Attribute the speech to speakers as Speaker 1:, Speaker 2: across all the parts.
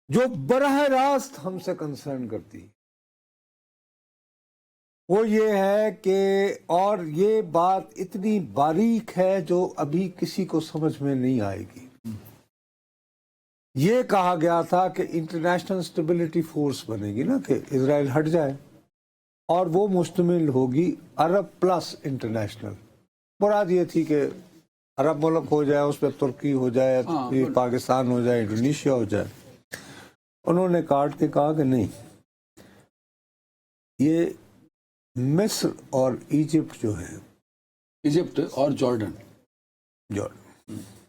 Speaker 1: جو براہ راست ہم سے کنسرن کرتی ہے وہ یہ ہے کہ، اور یہ بات اتنی باریک ہے جو ابھی کسی کو سمجھ میں نہیں آئے گی، یہ کہا گیا تھا کہ انٹرنیشنل اسٹیبلٹی فورس بنے گی نا، کہ اسرائیل ہٹ جائے اور وہ مشتمل ہوگی عرب پلس انٹرنیشنل۔ مراد یہ تھی کہ عرب ملک ہو جائے، اس پہ ترکی ہو جائے، پاکستان ہو جائے، انڈونیشیا ہو جائے۔ انہوں نے کاٹ کے کہا کہ نہیں، یہ مصر اور ایجپٹ جو ہے،
Speaker 2: ایجپٹ اور جارڈن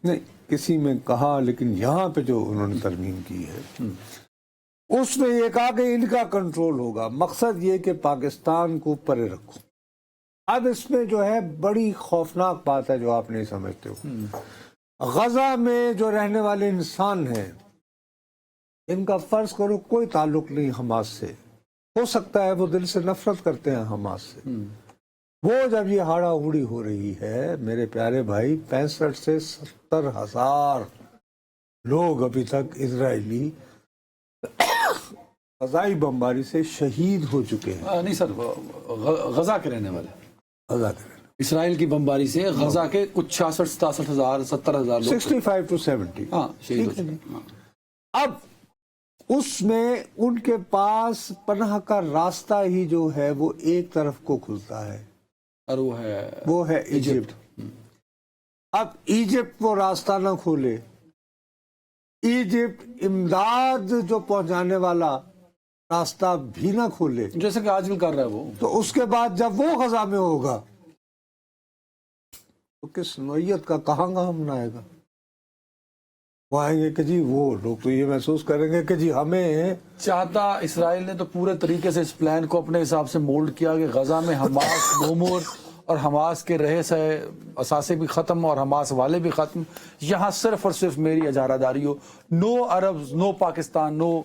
Speaker 1: نہیں کسی میں کہا، لیکن یہاں پہ جو انہوں نے ترمیم کی ہے اس میں یہ کہا کہ ان کا کنٹرول ہوگا، مقصد یہ کہ پاکستان کو پرے رکھو۔ اب اس میں جو ہے بڑی خوفناک بات ہے جو آپ نہیں سمجھتے ہو، غزہ میں جو رہنے والے انسان ہیں ان کا فرض کرو کوئی تعلق نہیں حماس سے، ہو سکتا ہے وہ دل سے نفرت کرتے ہیں حماس سے، وہ جب یہ ہاڑا ہوڑی ہو رہی ہے میرے پیارے بھائی، 65 سے 70,000 لوگ ابھی تک اسرائیلی فضائی بمباری سے شہید ہو چکے ہیں۔
Speaker 2: نہیں سر، غزہ کے رہنے والے،
Speaker 1: غزہ کے
Speaker 2: اسرائیل کی بمباری سے غزہ کے کچھ 66,000 سے 70,000 لوگ
Speaker 1: 65 to 70
Speaker 2: شہید ہو چکے۔
Speaker 1: اب اس میں ان کے پاس پناہ کا راستہ ہی جو ہے وہ ایک طرف کو کھلتا ہے،
Speaker 2: اور
Speaker 1: وہ ہے ایجپٹ۔ اب ایجپٹ وہ راستہ نہ کھولے، ایجپٹ امداد جو پہنچانے والا راستہ بھی نہ کھولے،
Speaker 2: جیسے کہ آج بھی کر رہا ہے وہ،
Speaker 1: تو اس کے بعد جب وہ غزہ میں ہوگا تو کس نوعیت کا کہاں گا ہم نہ آئے گا؟ وہ آئیں گے کہ جی، وہ لوگ تو یہ محسوس کریں گے کہ جی ہمیں
Speaker 2: چاہتا اسرائیل نے تو پورے طریقے سے اس پلان کو اپنے حساب سے مولڈ کیا کہ غزہ میں حماس نومور اور حماس کے رہے سے اثاثے بھی ختم اور حماس والے بھی ختم، یہاں صرف اور صرف میری اجارہ داری ہو، نو عرب، نو پاکستان، نو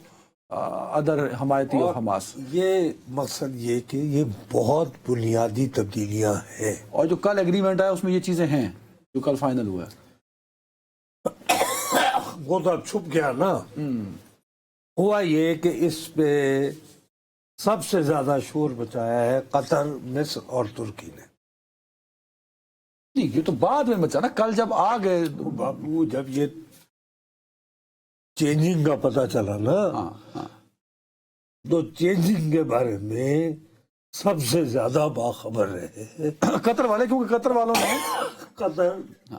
Speaker 2: ادر حمایتی اور حماس۔
Speaker 1: یہ مقصد یہ کہ یہ بہت بنیادی تبدیلیاں ہیں،
Speaker 2: اور جو کل ایگریمنٹ آیا اس میں یہ چیزیں ہیں جو کل فائنل ہوا ہے۔
Speaker 1: وہ تو اب چھپ گیا نا۔ ہوا یہ کہ اس پہ سب سے زیادہ شور بچایا ہے قطر، مصر اور ترکی نے۔
Speaker 2: یہ تو بعد میں بچا نا، کل جب آ گئے
Speaker 1: بابو جب یہ چینجنگ کا پتہ چلا نا، تو چینجنگ کے بارے میں سب سے زیادہ باخبر رہے
Speaker 2: قطر والے، کیونکہ قطر والوں نے
Speaker 1: قطر،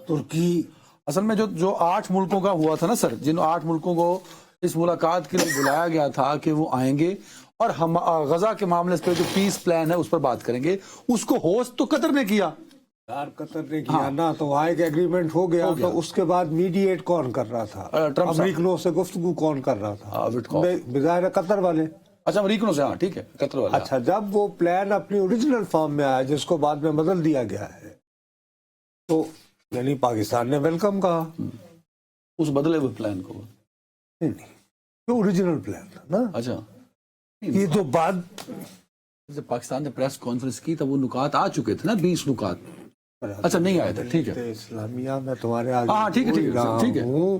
Speaker 1: ترکی۔
Speaker 2: اصل میں جو 8 ملکوں کا ہوا تھا نا سر، جن 8 ملکوں کو اس ملاقات کے لیے بلایا گیا تھا کہ وہ آئیں گے اور ہم غزہ کے معاملے پہ جو پیس پلان ہے اس پر بات کریں گے، اس کو ہوسٹ تو قطر نے کیا۔
Speaker 1: یار قطر نے کیا نا، تو وہاں ایک ایگریمنٹ ہو گیا، تو اس کے بعد میڈیٹ کون کر رہا تھا؟ امریکنوں سے گفتگو کون کر رہا تھا؟ بظاہر قطر والے۔
Speaker 2: اچھا، امریکنوں سے، ہاں ٹھیک ہے، قطر والے۔
Speaker 1: اچھا، جب وہ پلان اپنی اوریجنل فارم میں آیا جس کو بعد میں بدل دیا گیا ہے، تو یعنی پاکستان نے ویلکم کہا
Speaker 2: اس بدلے ہوئے پلان کو۔
Speaker 1: نہیں، جو اوریجنل پلان تھا نا۔
Speaker 2: اچھا،
Speaker 1: یہ تو بعد
Speaker 2: جب پاکستان نے پریس کانفرنس کی تب وہ نکات آ چکے تھے نا، 20 نکات۔ اچھا، نہیں آئے تھے، ٹھیک ہے۔
Speaker 1: اسلامیہ میں تمہارے آگے
Speaker 2: ٹھیک ہے، ٹھیک ہے
Speaker 1: ہوں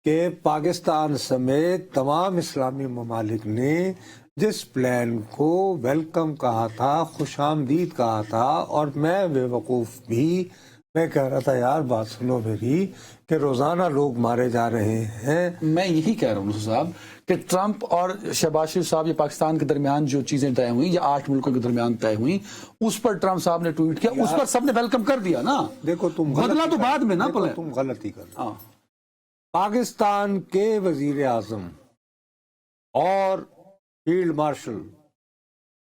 Speaker 1: کہ پاکستان سمیت تمام اسلامی ممالک نے جس پلان کو ویلکم کہا تھا، خوش آمدید کہا تھا، اور میں بے وقوف بھی میں کہہ رہا تھا یار بات سنو میری، کہ روزانہ لوگ مارے جا رہے ہیں۔
Speaker 2: میں یہی کہہ رہا ہوں نصر صاحب کہ ٹرمپ اور شہباز شریف صاحب، یہ پاکستان کے درمیان جو چیزیں طے ہوئیں، یا 8 ملکوں کے درمیان طے ہوئیں، اس پر ٹرمپ صاحب نے ٹویٹ کیا، اس پر سب نے ویلکم کر دیا نا۔
Speaker 1: دیکھو تم
Speaker 2: بدلا تو بعد میں نا،
Speaker 1: تم غلطی کر رہے ہو۔ پاکستان کے وزیر اعظم اور فیلڈ مارشل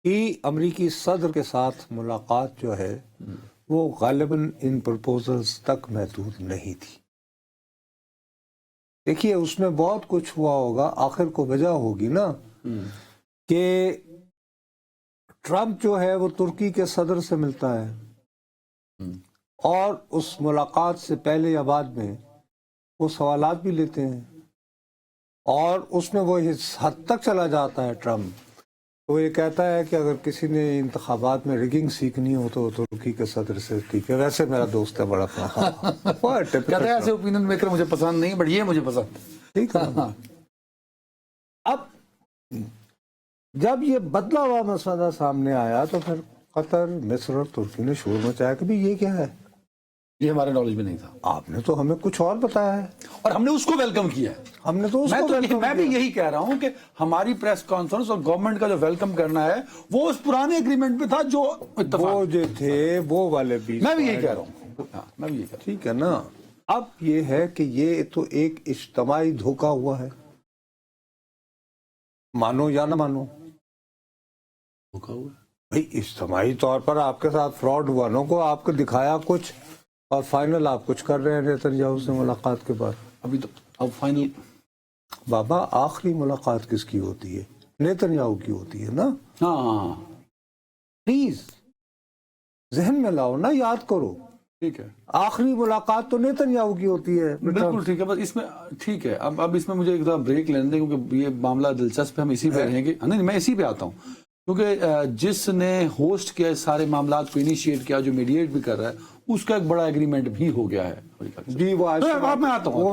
Speaker 1: کی امریکی صدر کے ساتھ ملاقات جو ہے وہ غالباً ان پرپوزلز تک محدود نہیں تھی۔ دیکھیے اس میں بہت کچھ ہوا ہوگا، آخر کو وجہ ہوگی نا کہ ٹرمپ جو ہے وہ ترکی کے صدر سے ملتا ہے، اور اس ملاقات سے پہلے یا بعد میں وہ سوالات بھی لیتے ہیں، اور اس میں وہ اس حد تک چلا جاتا ہے ٹرمپ، وہ یہ کہتا ہے کہ اگر کسی نے انتخابات میں ریگنگ سیکھنی ہو تو ترکی کے صدر سے ٹھیک ہے۔ ویسے میرا دوست ہے بڑا
Speaker 2: کہتا ہے ایسے اوپینین میکر مجھے پسند نہیں، بٹ یہ مجھے پسند،
Speaker 1: ٹھیک ہے۔ اب جب یہ بدلا ہوا مسئلہ سامنے آیا تو پھر قطر، مصر اور ترکی نے شور مچایا کہ بھی یہ کیا ہے،
Speaker 2: یہ ہمارے نالج میں نہیں تھا،
Speaker 1: آپ نے تو ہمیں کچھ اور بتایا ہے،
Speaker 2: اور ہم نے اس کو ویلکم کیا ہے.
Speaker 1: ہم نے تو اس کو welcome
Speaker 2: میں بھی
Speaker 1: کیا۔
Speaker 2: یہی کہہ رہا ہوں کہ ہماری پریس کانفرنس اور گورنمنٹ کا جو ویلکم کرنا ہے وہ اس پرانے اگریمنٹ پہ تھا جو اتفاق.
Speaker 1: وہ جو تھے وہ والے بھی،
Speaker 2: میں بھی یہی کہہ رہا ہوں. ہاں، میں بھی یہی کہہ رہا
Speaker 1: ٹھیک ہے نا. اب یہ ہے کہ یہ تو ایک اجتماعی دھوکہ ہوا ہے، مانو یا نہ مانو.
Speaker 2: ہوں.
Speaker 1: بھائی اجتماعی طور پر آپ کے ساتھ فراڈ ہوا نا، کو آپ کو دکھایا کچھ اور فائنل آپ کچھ کر رہے ہیں نیتن سے ملاقات کے بعد.
Speaker 2: ابھی تو اب فائنل
Speaker 1: بابا آخری ملاقات کس کی ہوتی ہے؟ نیتن کی ہوتی ہے نا.
Speaker 2: ہاں
Speaker 1: پلیز ذہن میں لاؤ نا، یاد کرو،
Speaker 2: ٹھیک ہے،
Speaker 1: آخری ملاقات تو نیتن کی ہوتی ہے.
Speaker 2: بالکل ٹھیک ہے. بس اس میں ٹھیک ہے، اب اس میں مجھے ایک بریک لینے دیں کیونکہ یہ معاملہ دلچسپ ہے، ہم اسی پہ رہیں گے. نہیں میں اسی پہ آتا ہوں کیونکہ جس نے ہوسٹ کیا سارے معاملات کو انیشیٹ کیا، جو میڈیٹ بھی کر رہا ہے، اس کا ایک بڑا ایگریمنٹ بھی ہو گیا ہے.
Speaker 1: جی وہ
Speaker 2: میں آتا ہوں.